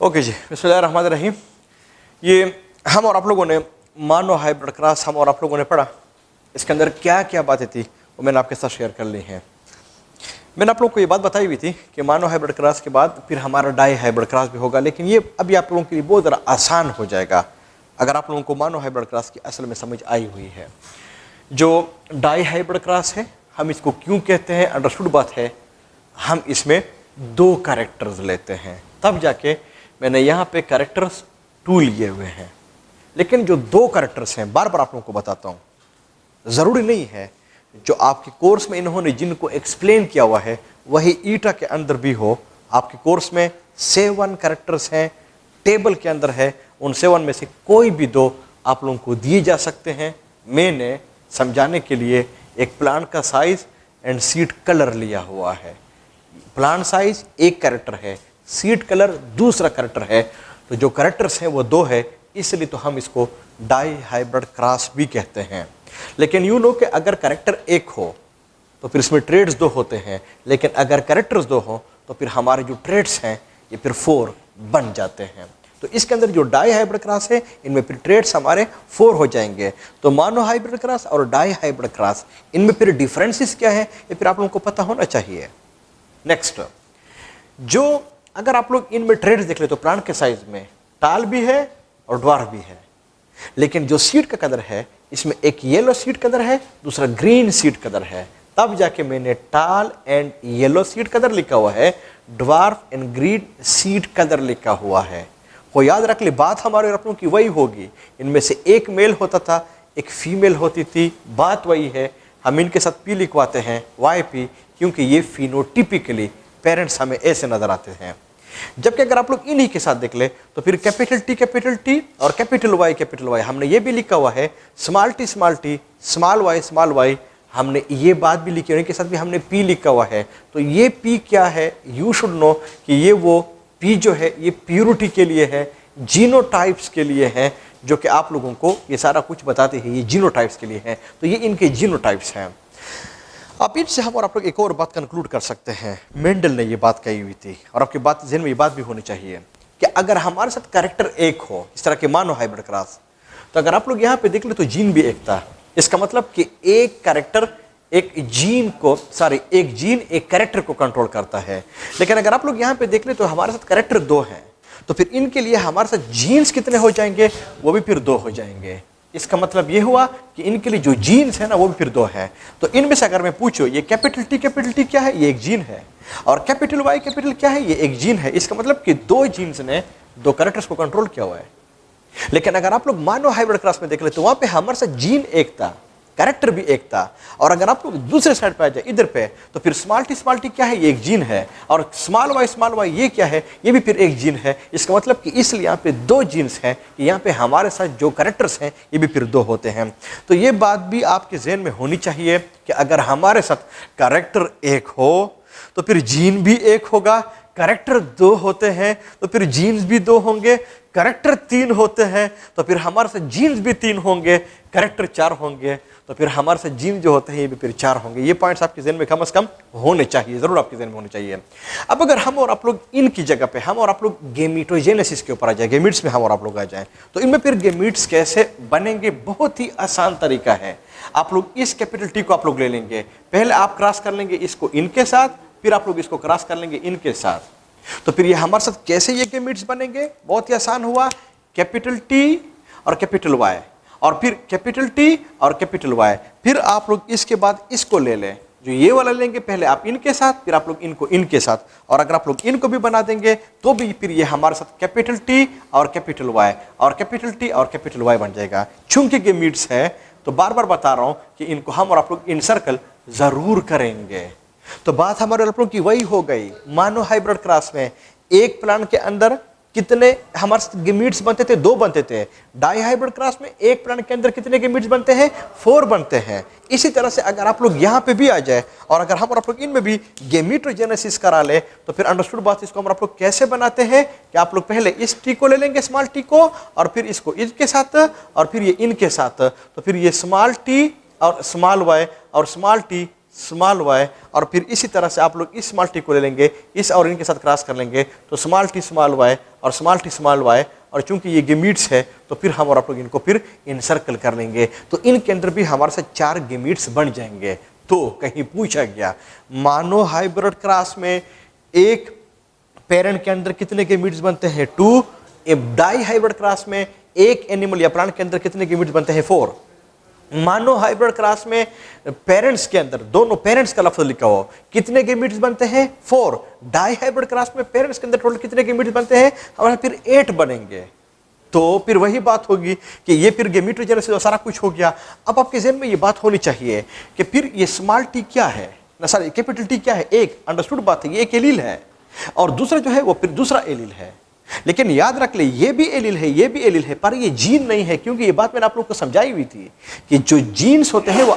Okay जी, बिस्मिल्लाहिर्रहमानिर्रहीम। ये हम और आप लोगों ने मानो हाइब्रिड क्रॉस हम और आप लोगों ने पढ़ा। इसके अंदर क्या क्या बातें थी वो मैंने आपके साथ शेयर कर ली हैं। मैंने आप लोगों को ये बात बताई हुई थी कि मानो हाइब्रिड क्रॉस के बाद फिर हमारा डाई हाइब्रिड क्रॉस भी होगा, लेकिन ये अभी आप लोगों के लिए बहुत ज़रा आसान हो जाएगा अगर आप लोगों को मानो हाइब्रिड क्रॉस की असल में समझ आई हुई है। जो डाई हाइब्रिड क्रॉस है, हम इसको क्यों कहते हैं, अंडरस्टूड बात है। हम इसमें दो कैरेक्टर्स लेते हैं, तब जाके मैंने यहाँ पे कैरेक्टर्स 2 लिए हुए हैं। लेकिन जो दो कैरेक्टर्स हैं, बार बार आप लोगों को बताता हूँ, ज़रूरी नहीं है जो आपके कोर्स में इन्होंने जिनको एक्सप्लेन किया हुआ है वही ईटा के अंदर भी हो। आपके कोर्स में 7 कैरेक्टर्स हैं, टेबल के अंदर है, उन 7 में से कोई भी 2 आप लोगों को दिए जा सकते हैं। मैंने समझाने के लिए एक प्लांट का साइज एंड सीड कलर लिया हुआ है। प्लांट साइज एक कैरेक्टर है, सीड कलर दूसरा कैरेक्टर है। तो जो कैरेक्टर्स हैं वो 2 है, इसलिए तो हम इसको डाई हाइब्रिड क्रॉस भी कहते हैं। लेकिन यूँ नो कि अगर कैरेक्टर 1 हो तो फिर इसमें ट्रेड्स 2 होते हैं, लेकिन अगर कैरेक्टर्स 2 हो तो फिर हमारे जो ट्रेड्स हैं ये फिर 4 बन जाते हैं। तो इसके अंदर जो डाई हाइब्रिड क्रॉस है इनमें फिर ट्रेड्स हमारे 4 हो जाएंगे। तो मानो हाइब्रिड क्रॉस और डाई हाइब्रिड क्रॉस, इनमें फिर डिफरेंसेस क्या है ये फिर आप लोगों को पता होना चाहिए। नेक्स्ट, जो अगर आप लोग इनमें ट्रेड्स देख ले तो प्लांट के साइज में टाल भी है और ड्वार्फ भी है, लेकिन जो सीड का कलर है इसमें एक येलो सीड कलर है, दूसरा ग्रीन सीड कलर है। तब जाके मैंने टाल एंड येलो सीड कलर लिखा हुआ है, dwarf and green seed colour लिखा हुआ है। वो याद रख ले, बात हमारे अपनों की वही होगी। इनमें से एक मेल होता था, एक फीमेल होती थी, बात वही है। हम इनके साथ पी लिखवाते हैं, वाई पी, क्योंकि ये फिनोटिपिकली पेरेंट्स हमें ऐसे नजर आते हैं। जबकि अगर आप लोग इन्हीं के साथ देख ले तो फिर कैपिटल टी और कैपिटल वाई, हमने ये भी लिखा हुआ है स्मॉल टी, स्मॉल वाई। हमने ये बात भी लिखी है, इनके साथ भी हमने पी लिखा हुआ है। तो ये पी क्या है, यू शुड नो कि ये वो पी जो है ये प्यूरिटी के लिए है, जीनोटाइप्स के लिए है, जो कि आप लोगों को ये सारा कुछ बताते हैं, ये जीनोटाइप्स के लिए है। तो ये इनके जीनोटाइप्स हैं। अब इनसे हम और आप लोग एक और बात कंक्लूड कर सकते हैं। मेंडल ने ये बात कही हुई थी और आपकी बात ज़हन में ये बात भी होनी चाहिए कि अगर हमारे साथ कैरेक्टर 1 हो, इस तरह के मानो हाइब्रिड क्रॉस, तो अगर आप लोग यहाँ पे देख ले तो जीन भी 1 था। इसका मतलब कि एक कैरेक्टर एक जीन एक कैरेक्टर को कंट्रोल करता है। लेकिन अगर आप लोग यहाँ पे देख ले तो हमारे साथ कैरेक्टर 2 हैं, तो फिर इनके लिए हमारे साथ जीन्स कितने हो जाएंगे, वो भी फिर 2 हो जाएंगे। इसका मतलब ये हुआ कि इनके लिए जो जीन्स है ना वो भी फिर 2 है। तो इनमें से अगर मैं पूछूं ये कैपिटल टी क्या है, ये एक जीन है, और कैपिटल वाई क्या है, ये एक जीन है। इसका मतलब कि 2 जीन्स ने 2 कैरेक्टर्स को कंट्रोल किया हुआ है। लेकिन अगर आप लोग मानो हाइब्रिड क्रॉस में देख ले तो वहां पे हमारे साथ जीन 1 था, कैरेक्टर भी 1 था। और अगर आप लोग दूसरे साइड पे आ जाए इधर पे, तो फिर स्मॉल टी क्या है, ये एक जीन है, और स्मॉल वाई ये क्या है, ये भी फिर एक जीन है। इसका मतलब कि इसलिए यहाँ पे 2 जीन्स हैं कि यहाँ पे हमारे साथ जो कैरेक्टर्स हैं ये भी फिर 2 होते हैं। तो ये बात भी आपके जहन में होनी चाहिए कि अगर हमारे साथ कैरेक्टर 1 हो तो फिर जीन भी 1 होगा, कैरेक्टर 2 होते हैं तो फिर जीन्स भी 2 होंगे, कैरेक्टर 3 होते हैं तो फिर हमारे साथ जीन्स भी 3 होंगे, कैरेक्टर 4 होंगे तो फिर हमारे साथ जीन जो होते हैं ये भी फिर 4 होंगे। ये पॉइंट्स आपके जहन में कम से कम होने चाहिए, जरूर आपके जहन में होने चाहिए। अब अगर हम और आप लोग इनकी जगह पे हम और आप लोग गेमिटोजेनेसिस के ऊपर आ जाए, गेमिट्स में हम और आप लोग आ जाएं, तो इनमें फिर गेमिट्स कैसे बनेंगे, बहुत ही आसान तरीका है। आप लोग इस कैपिटल टी को आप लोग ले लेंगे, पहले आप क्रॉस कर लेंगे इसको इनके साथ, फिर आप लोग इसको क्रॉस कर लेंगे इनके साथ। तो फिर ये हमारे साथ कैसे ये गेमिट्स बनेंगे, बहुत ही आसान हुआ। कैपिटल टी और कैपिटल वाई, और फिर कैपिटल टी और कैपिटल वाई। फिर आप लोग इसके बाद इसको ले लें, जो ये वाला लेंगे पहले आप इनके साथ, फिर आप लोग इनको इनके साथ, और अगर आप लोग इनको भी बना देंगे तो भी फिर ये हमारे साथ कैपिटल टी और कैपिटल वाई और कैपिटल टी और कैपिटल वाई बन जाएगा। चूंकि गेमिट्स है तो बार बार बता रहा हूं कि इनको हम और आप लोग इनसर्कल जरूर करेंगे। तो बात हमारे आप लोग की वही हो गई। मानो हाइब्रिड क्रॉस में एक प्लांट के अंदर कितने हमारे गेमीट्स बनते थे, 2 बनते थे। डाई हाइब्रिड क्रॉस में एक प्लांट के अंदर कितने गेमीट्स बनते हैं, 4 बनते हैं। इसी तरह से अगर आप लोग यहाँ पे भी आ जाए और अगर हम और आप लोग इनमें भी गेमीटोजेनेसिस करा ले तो फिर अंडरस्टूड बात, इसको हम आप लोग कैसे बनाते हैं कि आप लोग पहले इस टी को ले लेंगे, स्मॉल टी को, और फिर इसको इनके साथ और फिर ये इनके साथ। तो फिर ये स्मॉल टी और स्मॉल वाई और स्मॉल टी स्मॉल वाई, और फिर इसी तरह से आप लोग इस स्मॉल टी को ले लेंगे, इस और इनके साथ क्रॉस कर लेंगे तो स्मॉल टी स्मॉल वाई और स्मॉल टी स्मॉल वाई, और चूंकि ये गेमीट्स है तो फिर हम और आप लोग इनको फिर इनसर्कल कर लेंगे, तो इनके अंदर भी हमारे साथ 4 गेमीट्स बन जाएंगे। तो कहीं पूछा गया मानो हाइब्रिड क्रॉस में एक पेरेंट के अंदर कितने गेमीट्स बनते हैं 2, डाई हाइब्रिड क्रॉस में एक एनिमल या प्लांट के अंदर कितने गेमीट्स बनते हैं 4। मानो हाइब्रिड क्रॉस में पेरेंट्स के अंदर, दोनों पेरेंट्स का लफ्ज लिखा हो, कितने गेमीट्स बनते हैं 4। डाई हाइब्रिड क्रॉस में पेरेंट्स के अंदर टोटल कितने गेमीट्स बनते हैं, हमारे फिर 8 बनेंगे। तो फिर वही बात होगी कि ये फिर गेमीटोजेनेसिस सारा कुछ हो गया। अब आपके ज़हन में ये बात होनी चाहिए कि फिर ये स्मॉल टी क्या है, ना सॉरी कैपिटल टी क्या है। एक अंडरस्टूड बात है, ये एक एलील है और दूसरा जो है वो फिर दूसरा एलील है। लेकिन याद रख ले ये भी एलील है, ये भी एलील है, पर ये जीन नहीं है, क्योंकि ये बात मैंने आप लोग को समझाई हुई थी कि जो जीन्स होते हैं वो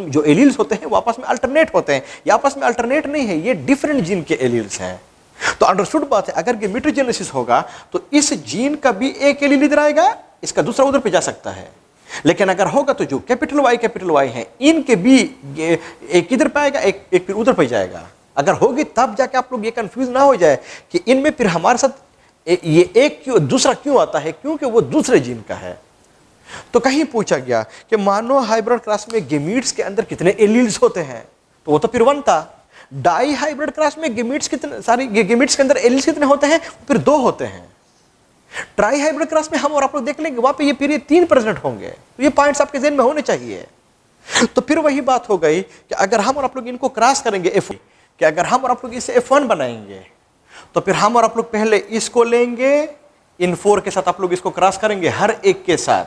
जो एलील्स होते हैं वो आपस में अल्टरनेट होते हैं। ये आपस में अल्टरनेट नहीं है, ये डिफरेंट जीन के एलील्स हैं। तो अंडरस्टूड बात है, अगर गेमीटोजेनेसिस होगा तो इस जीन का भी एक एलील इधर आएगा, इसका दूसरा उधर पे जा सकता है। लेकिन अगर होगा तो जो कैपिटल वाई है इनके भी एक इधर पे आएगा, एक फिर उधर पे जाएगा। अगर होगी तब जाके आप लोग ये कंफ्यूज ना हो जाए कि इनमें फिर हमारे साथ ये एक क्यों दूसरा क्यों आता है, क्योंकि वो दूसरे जीन का है। तो कहीं पूछा गया कि मानो हाइब्रिड क्रॉस में गेमीट्स के अंदर कितने एलील्स होते हैं, तो वो तो फिर 1 था। डाई हाइब्रिड क्रॉस में गेमीट्स कितने, सारी गेमीट्स के अंदर एलील्स कितने होते हैं, फिर 2 होते हैं। ट्राई हाइब्रिड क्रॉस में हम और आप लोग देख लेंगे वहां पे ये फिर 3 प्रेजेंट होंगे। तो ये पॉइंट्स आपके ज़हन में होने चाहिए। तो फिर वही बात हो गई कि अगर हम और आप लोग इनको क्रॉस करेंगे कि अगर हम और आप लोग इसे F1 बनाएंगे तो फिर हम और आप लोग पहले इसको लेंगे, इन 4 के साथ आप लोग इसको क्रॉस करेंगे, हर एक के साथ,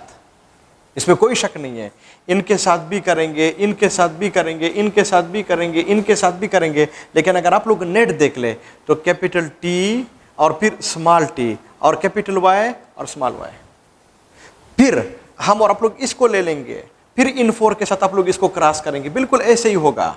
इसमें कोई शक नहीं है। इनके साथ भी करेंगे, इनके साथ भी करेंगे, इनके साथ भी करेंगे, इनके साथ भी करेंगे। लेकिन अगर आप लोग नेट देख ले तो कैपिटल टी और फिर स्मॉल टी और कैपिटल वाई और स्मॉल वाई, फिर हम और आप लोग इसको ले लेंगे, फिर इन 4 के साथ आप लोग इसको क्रॉस करेंगे। बिल्कुल ऐसे ही होगा।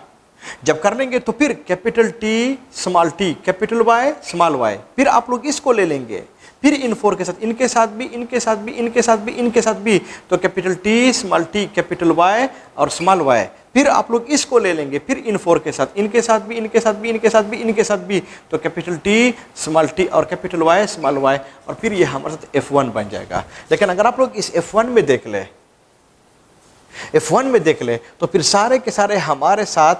जब कर लेंगे तो फिर capital T small t capital Y small y, फिर आप लोग इसको ले लेंगे, फिर इन 4 के साथ, इनके साथ भी, इनके साथ भी, इनके साथ भी, इनके साथ भी, तो capital T small t capital Y और स्मॉल वाई, फिर आप लोग इसको ले लेंगे, फिर इन 4 के साथ, इनके साथ भी, इनके साथ भी, इनके साथ भी, इनके साथ भी, तो कैपिटल टी स्मॉल टी और कैपिटल वाई स्मॉल वाई, और फिर ये हमारे साथ F1 बन जाएगा। लेकिन अगर आप लोग इस F1 में देख ले, F1 में देख ले तो फिर सारे के सारे हमारे साथ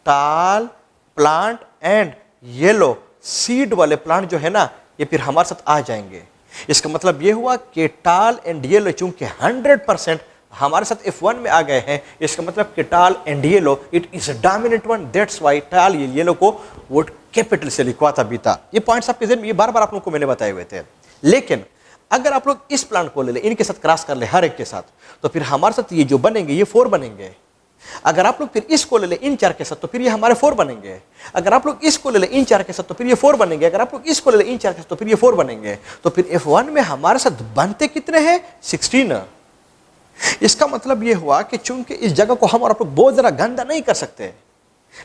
टाल प्लांट एंड येलो सीड वाले प्लांट जो है ना, ये फिर हमारे साथ आ जाएंगे। इसका मतलब ये हुआ कि टाल एंड येलो चूंकि 100% हमारे साथ F1 में आ गए हैं, इसका मतलब कि टाल and yellow it is dominant one, that's why टाल येलो को वर्ड कैपिटल से लिखवा था बीता। ये पॉइंट्स आपके ज़हन में, ये बार बार आप लोगों को मैंने बताए हुए थे। लेकिन अगर आप लोग इस प्लांट को ले ले, इनके साथ क्रॉस कर ले हर एक के साथ, तो फिर हमारे साथ ये जो बनेंगे ये 4 बनेंगे। अगर आप लोग फिर इसको ले ले इन 4 के साथ तो फिर ये हमारे 4 बनेंगे। अगर आप लोग इसको ले ले इन 4 के साथ तो फिर ये 4 बनेंगे। अगर आप लोग इसको ले ले इन 4 के साथ तो फिर ये 4 बनेंगे। तो फिर F1 में हमारे साथ बनते कितने हैं 16। इसका मतलब ये हुआ कि चूंकि इस जगह को हम और आप लोग बहुत जरा गंदा नहीं कर सकते,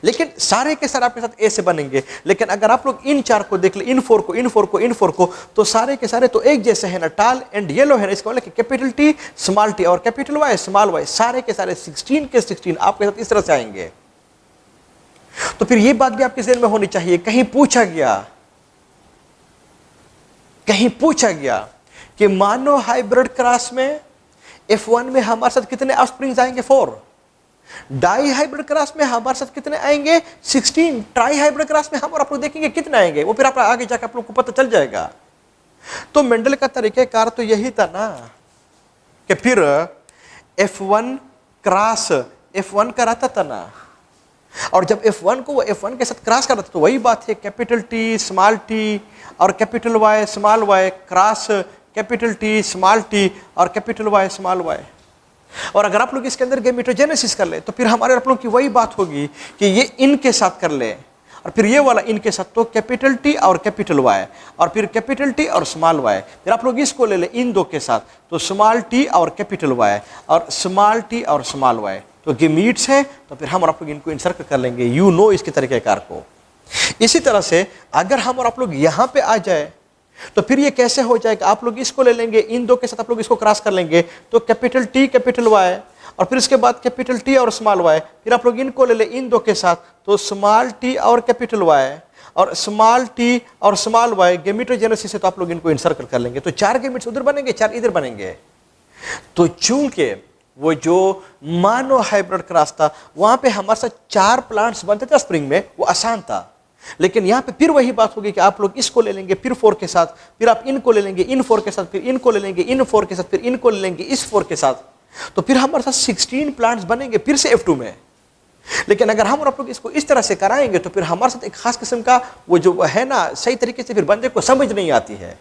लेकिन सारे के सारे आपके साथ ए से बनेंगे। लेकिन अगर आप लोग इन 4 को देख ले, इन 4 को, इन 4 को, इन 4 को, तो सारे के सारे तो एक जैसे है ना, टाल एंड येलो है ना। इसका मतलब कि कैपिटल टी स्मॉल टी और कैपिटल वाई स्मॉल वाई, सारे के सारे 16 के 16 आपके साथ इस तरह से आएंगे। तो फिर ये बात भी आपके ज़हन में होनी चाहिए। कहीं पूछा गया कि मानो हाइब्रिड क्रॉस में F1 में हमारे साथ कितने ऑफस्प्रिंग्स आएंगे 4। डाई हाइब्रिड क्रॉस में हमारे साथ कितने आएंगे 16। ट्राई हाइब्रिड क्रॉस में हम और आप लोग देखेंगे कितने आएंगे, वो फिर आप आगे जाकर आप लोग को पता चल जाएगा। तो मेंडल का तरीक़ाकार तो यही था ना कि फिर F1 क्रॉस F1 कराता था ना, और जब F1 को वो F1 के साथ क्रॉस करता था तो वही बात है, कैपिटल टी स्मॉल टी और capital Y small y cross capital T small t और कैपिटल वाई स्मॉल वाई। और अगर आप लोग इसके अंदर गेमीटोजेनेसिस कर ले तो फिर हमारे आप लोग की वही बात होगी कि ये इनके साथ कर ले और फिर ये वाला इनके साथ, तो कैपिटल टी और कैपिटल वाई और फिर कैपिटल टी और स्मॉल वाई। फिर आप लोग इसको ले ले इन 2 के साथ, तो स्मॉल टी और कैपिटल वाई और स्मॉल टी और स्मॉल वाई, तो गेमीट्स हैं। तो फिर हम और आप लोग इनको इंसर्ट कर लेंगे, यू नो इसके तरीक़ेकार को। इसी तरह से अगर हम और आप लोग यहाँ पे आ जाए तो फिर ये कैसे हो जाएगा, आप लोग इसको ले लेंगे, इन 2 के साथ आप लोग इसको क्रॉस कर लेंगे, तो कैपिटल टी कैपिटल वाई और फिर इसके बाद कैपिटल टी और स्मॉल वाई, फिर आप लोग इनको ले ले इन 2 के साथ, तो स्मॉल टी और कैपिटल वाई और स्मॉल टी और स्मॉल वाई गेमेटोजेनेसिस से तो आप लोग इनको इनसर्कल कर लेंगे, तो 4 गेमेट्स उधर बनेंगे, 4 इधर बनेंगे। तो चूंकि वो जो मानो हाइब्रिड क्रॉस था वहां पे हमारे साथ 4 प्लांट्स बनते थे स्प्रिंग में, वो आसान था। लेकिन यहाँ पे फिर वही बात होगी कि आप लोग इसको ले लेंगे फिर 4 के साथ, फिर आप इनको ले लेंगे इन 4 के साथ, फिर इनको ले लेंगे इन 4 के साथ, फिर इनको ले लेंगे इस 4 के साथ, तो फिर हमारे साथ 16 प्लांट्स बनेंगे फिर से F2 में। लेकिन अगर हम और आप लोग इसको इस तरह से कराएंगे तो फिर हमारे साथ एक खास किस्म का वो जो है ना, सही तरीके से फिर बंदे को समझ नहीं आती है।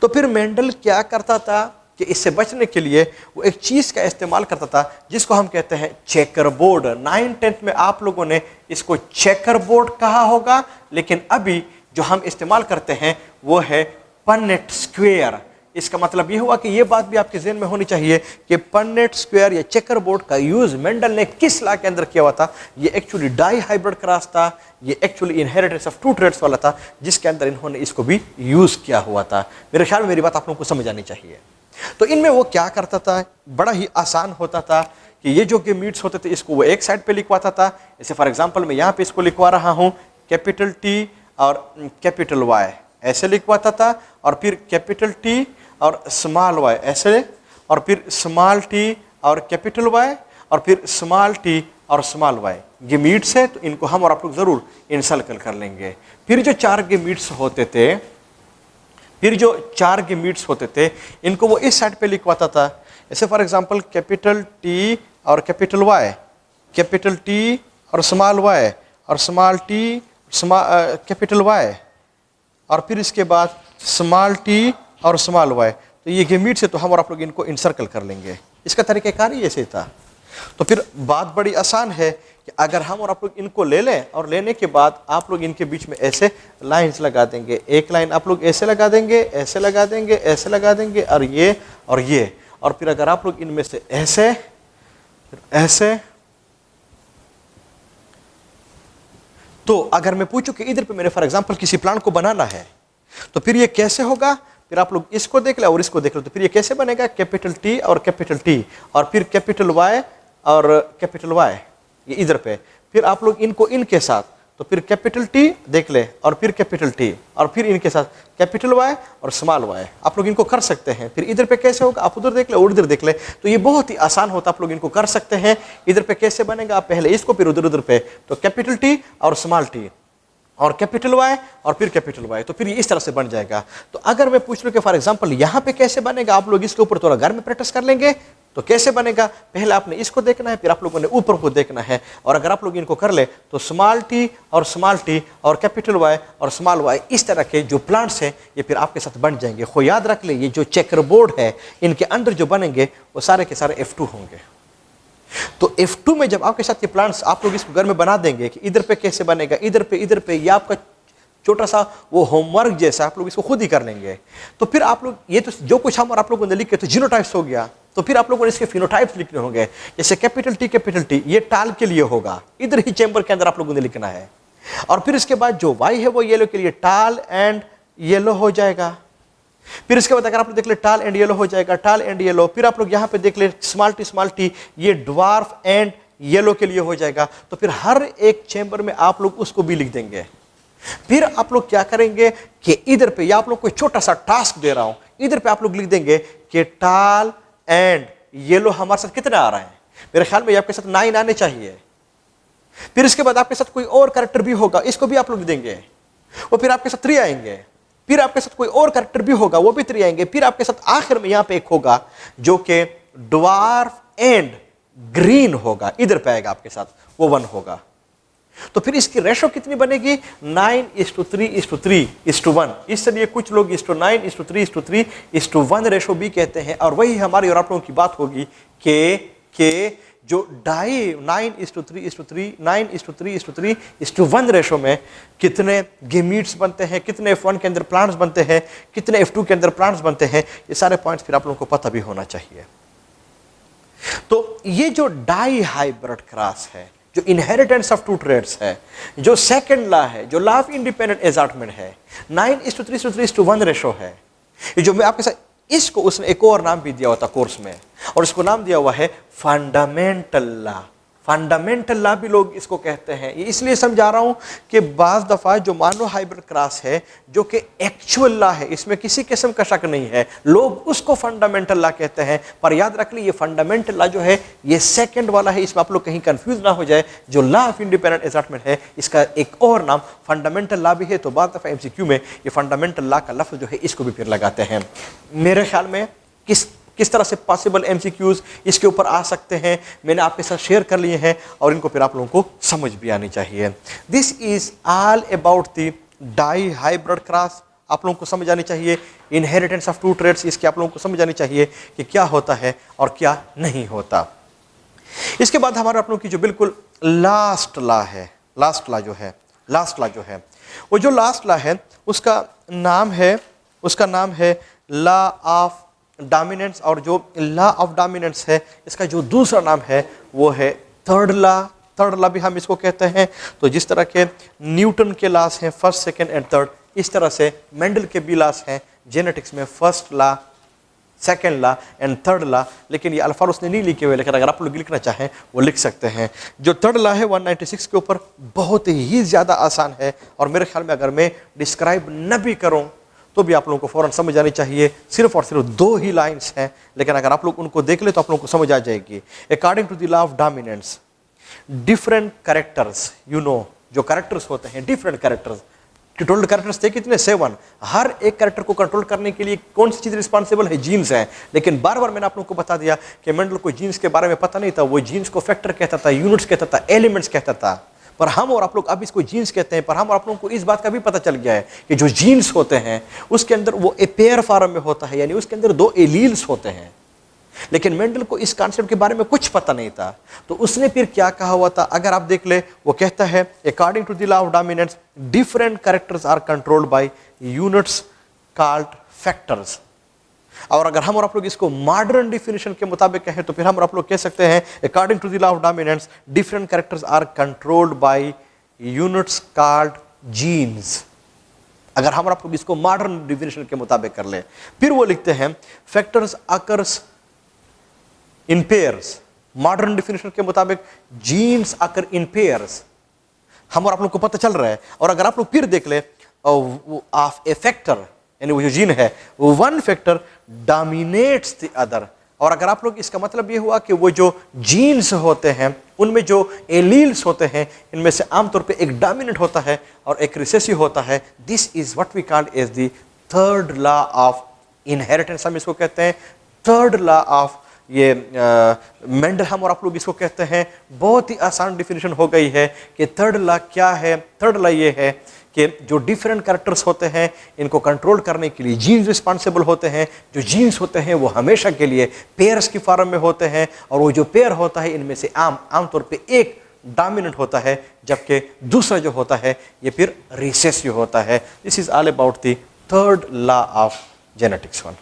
तो फिर मेंडल क्या करता था कि इससे बचने के लिए वो एक चीज का इस्तेमाल करता था जिसको हम कहते हैं चेकर बोर्ड। 9th-10th में आप लोगों ने इसको चेकर बोर्ड कहा होगा, लेकिन अभी जो हम इस्तेमाल करते हैं वो है पन्नेट स्क्वायर। इसका मतलब ये हुआ कि ये बात भी आपके ज़हन में होनी चाहिए कि पन्नेट स्क्वायर या चेकर बोर्ड का यूज मेंडल ने किस लॉ के अंदर किया हुआ था। ये एक्चुअली डाई हाइब्रिड क्रॉस था, ये एक्चुअली इनहेरिटेंस ऑफ 2 ट्रेड्स वाला था, जिसके अंदर इन्होंने इसको भी यूज किया हुआ था। मेरे ख्याल में मेरी बात आप लोगों को समझ आनी चाहिए। तो इनमें वो क्या करता था, बड़ा ही आसान होता था कि ये जो गेमीट्स होते थे इसको वो एक साइड पे लिखवाता था। जैसे फॉर एग्जांपल मैं यहाँ पे इसको लिखवा रहा हूँ कैपिटल टी और कैपिटल वाई ऐसे लिखवाता था, और फिर कैपिटल टी और स्मॉल वाई ऐसे, और फिर स्मॉल टी और कैपिटल वाई, और फिर स्मॉल टी और स्मॉल वाई। गेमीट्स है तो इनको हम और आप लोग जरूर इनसर्कल कर लेंगे। फिर जो 4 गेमीट्स होते थे इनको वो इस साइड पे लिखवाता था। जैसे फॉर एग्जांपल कैपिटल टी और कैपिटल वाई, कैपिटल टी और स्मॉल वाई, और स्मॉल टी कैपिटल वाई, और फिर इसके बाद स्मॉल टी और स्मॉल वाई। तो ये गेमीट्स है तो हम और आप लोग इनको इनसर्कल कर लेंगे। इसका तरीक़ाकार ही ऐसे था। तो फिर बात बड़ी आसान है कि अगर हम और आप लोग इनको ले लें और लेने के बाद आप लोग इनके बीच में ऐसे लाइंस लगा देंगे। एक लाइन आप लोग ऐसे लगा देंगे, ऐसे लगा देंगे, ऐसे लगा देंगे, और ये, और फिर अगर आप लोग इनमें से ऐसे फिर ऐसे, तो अगर मैं पूछूं कि इधर पे मैंने फॉर एग्जांपल किसी प्लांट को बनाना है तो फिर ये कैसे होगा, फिर आप लोग इसको देख ले और इसको देख लो, तो फिर ये कैसे बनेगा कैपिटल टी और कैपिटल टी, और फिर कैपिटल वाई और कैपिटल वाई ये इधर पे, फिर आप लोग इनको इनके साथ, तो फिर कैपिटल टी देख ले और फिर कैपिटल टी, और फिर इनके साथ कैपिटल वाई और स्मॉल वाई। आप लोग इनको कर सकते हैं। फिर इधर पे कैसे होगा, आप उधर देख ले और इधर देख ले, तो ये बहुत ही आसान होता, आप लोग इनको कर सकते हैं। इधर पे कैसे बनेगा, आप पहले इसको फिर उधर पे, तो कैपिटल टी और स्मॉल टी और कैपिटल वाई और फिर कैपिटल वाई, तो फिर ये इस तरह से बन जाएगा। तो अगर मैं पूछ लूं कि फॉर एग्जांपल यहाँ पे कैसे बनेगा, आप लोग इसके ऊपर थोड़ा घर में प्रैक्टिस कर लेंगे। तो कैसे बनेगा, पहले आपने इसको देखना है, फिर आप लोगों ने ऊपर को देखना है, और अगर आप लोग इनको कर ले तो स्मॉल टी और कैपिटल वाई और स्मॉल वाई, इस तरह के जो प्लांट्स हैं ये फिर आपके साथ बन जाएंगे। खो याद रख ले, ये जो चेकर बोर्ड है इनके अंदर जो बनेंगे वो सारे के सारे F2 होंगे। तो F2 में जब आपके साथ ये प्लांट्स आप लोग इसको घर में बना देंगे कि इधर पे कैसे बनेगा, इधर पे, ये आपका छोटा सा वो होमवर्क जैसा आप लोग इसको खुद ही कर लेंगे। तो फिर आप लोग ये तो जो कुछ हम और आप लोगों ने लिखे तो जीनोटाइप्स हो गया, तो फिर आप लोगों ने इसके फिनोटाइप्स लिखने होंगे। जैसे कैपिटल टी ये टाल के लिए होगा, इधर ही चैम्बर के अंदर आप लोगों ने लिखना है। और फिर इसके बाद जो वाई है वो येलो के लिए टाल एंड येलो हो जाएगा। फिर इसके बाद अगर आप लोग देख ले टाल एंड येलो हो जाएगा, टाल एंड येलो। फिर आप लोग यहाँ पे देख ले स्मॉल टी ये ड्वार्फ एंड येलो के लिए हो जाएगा। तो फिर हर एक चैम्बर में आप लोग उसको भी लिख देंगे। फिर आप लोग क्या करेंगे कि इधर पे, या आप लोग को छोटा सा टास्क दे रहा हूं, इधर पे आप लोग लिख देंगे कि टाल एंड येलो हमारे साथ कितने आ रहे हैं। मेरे ख्याल में आपके साथ 9 आने चाहिए। फिर इसके बाद आपके साथ कोई और कैरेक्टर भी होगा, इसको भी आप लोग देंगे, वो फिर आपके साथ 3 आएंगे। फिर आपके साथ कोई और कैरेक्टर भी होगा, वो भी 3 आएंगे। फिर आपके साथ आखिर में यहां पे एक होगा जो कि ड्वार्फ एंड ग्रीन होगा, इधर पे आएगा आपके साथ, वो 1 होगा। तो फिर इसकी रेशो कितनी बनेगी, 9:3:3:1। इसलिए कुछ लोग 9:3:3:1 रेशो भी कहते हैं। और वही हमारी और आप लोगों की बात होगी कि जो डाई 9:3:3:1 रेशो में कितने गेमीट्स बनते हैं, कितने F1 के अंदर प्लांट्स बनते हैं, कितने F2 के अंदर प्लांट्स बनते हैं, ये सारे पॉइंट्स फिर आप लोगों को पता भी होना चाहिए। तो ये जो डाई हाइब्रिड क्रॉस है, जो इनहेरिटेंस ऑफ 2 ट्रेड्स है, जो सेकंड लॉ है, जो लॉ ऑफ इंडिपेंडेंट असॉर्टमेंट है, 9:3:3:1 रेशो है, ये जो मैं आपके साथ, इसको उसने एक और नाम भी दिया हुआ था कोर्स में, और इसको नाम दिया हुआ है फंडामेंटल लॉ। फंडामेंटल लॉ भी लोग इसको कहते हैं। ये इसलिए समझा रहा हूं कि बाज़ दफ़ा जो मानो हाइब्रिड क्रॉस है, जो कि एक्चुअल लॉ है, इसमें किसी किस्म का शक नहीं है, लोग उसको फंडामेंटल लॉ कहते हैं। पर याद रख ली, ये फंडामेंटल लॉ जो है ये सेकंड वाला है, इसमें आप लोग कहीं कंफ्यूज ना हो जाए। जो लॉ ऑफ इंडिपेंडेंट असर्टमेंट है, इसका एक और नाम फंडामेंटल लॉ भी है। तो बाज़ दफ़ा MCQ में ये फंडामेंटल लॉ का लफ्ज़ जो है इसको भी फिर लगाते हैं। मेरे ख्याल में किस तरह से पॉसिबल MCQs इसके ऊपर आ सकते हैं, मैंने आपके साथ शेयर कर लिए हैं और इनको फिर आप लोगों को समझ भी आनी चाहिए। This is all about the dihybrid cross. आप लोगों को समझ आनी चाहिए इनहेरिटेंस ऑफ टू ट्रेड्स, इसकी आप लोगों को समझ आनी चाहिए कि क्या होता है और क्या नहीं होता। इसके बाद हमारे आप लोगों की जो बिल्कुल लास्ट लॉ है, लास्ट लॉ जो है वो जो लास्ट लॉ है उसका नाम है लॉ ऑफ डोमिनेंस। और जो लॉ ऑफ डोमिनेंस है इसका जो दूसरा नाम है वो है थर्ड लॉ भी हम इसको कहते हैं। तो जिस तरह के न्यूटन के लॉस हैं फर्स्ट, सेकंड एंड थर्ड, इस तरह से मेंडल के भी लॉस हैं जेनेटिक्स में, first law, second law and third law. लेकिन ये अल्फा उसने नहीं लिखे हुए, लेकिन अगर आप लोग लिखना चाहें वो लिख सकते हैं। जो थर्ड लॉ है 196 के ऊपर बहुत ही ज़्यादा आसान है और मेरे ख्याल में अगर मैं डिस्क्राइब न भी करूँ तो भी आप लोगों को फौरन समझ आनी चाहिए। सिर्फ और सिर्फ 2 ही लाइंस हैं, लेकिन अगर आप लोग उनको देख ले तो आप लोगों को समझ आ जाएगी। According to the law of dominance, different characters, जो कैरेक्टर्स होते हैं, डिफरेंट कैरेक्टर्स, टोटल कैरेक्टर्स थे कितने? 7। हर एक कैरेक्टर को कंट्रोल करने के लिए कौन सी चीज़ रिस्पॉन्सिबल है? जीन्स है। लेकिन बार बार मैंने आप लोगों को बता दिया कि मेंडल को जीन्स के बारे में पता नहीं था। वो जीन्स को फैक्टर कहता था, यूनिट्स कहता था, एलिमेंट्स कहता था। पर हम और आप लोग अब इसको जीन्स कहते हैं। पर हम और आप लोगों को इस बात का भी पता चल गया है कि जो जीन्स होते हैं उसके अंदर वो ए पेयर फॉर्म में होता है, यानी उसके अंदर 2 एलील्स होते हैं। लेकिन मेंडल को इस कॉन्सेप्ट के बारे में कुछ पता नहीं था। तो उसने फिर क्या कहा हुआ था, अगर आप देख ले, वो कहता है according to the law of dominance different characters are controlled by units called factors. और अगर हम और आप लोग इसको मॉडर्न डिफिनेशन के मुताबिक कहें तो फिर हम और आप लोग कह सकते हैं according to the law of dominance different characters are controlled by units called genes. अगर हम और आप लोग इसको मॉडर्न डिफिनेशन के मुताबिक कर ले, फिर वो लिखते हैं factors occurs in pairs. Modern definition के मुताबिक जीन्स अकर इन पेयर्स। हम और आप लोग को पता चल रहा है। और अगर आप लोग फिर देख ले ऑफ ए फैक्टर, यानी वो जो जीन है वो one factor dominates the other. और अगर आप लोग, इसका मतलब ये हुआ कि वो जो जीन्स होते हैं उनमें जो एलील्स होते हैं इनमें से आमतौर पे एक डोमिनेंट होता है और एक रिसेसिव होता है। This is what we called as the third law of inheritance, हम इसको कहते हैं थर्ड लॉ ऑफ ये मेंडल, हम और आप लोग इसको कहते हैं। बहुत ही आसान डिफिनेशन हो गई है कि थर्ड लॉ क्या है। थर्ड लॉ ये है कि जो डिफरेंट कैरेक्टर्स होते हैं इनको कंट्रोल करने के लिए जीन्स रिस्पॉन्सिबल होते हैं। जो जीन्स होते हैं वो हमेशा के लिए पेयर्स की फॉर्म में होते हैं और वो जो पेयर होता है इनमें से आमतौर पे एक डोमिनेंट होता है, जबकि दूसरा जो होता है ये फिर रिसेसिव होता है। This is all about the third law of genetics 1।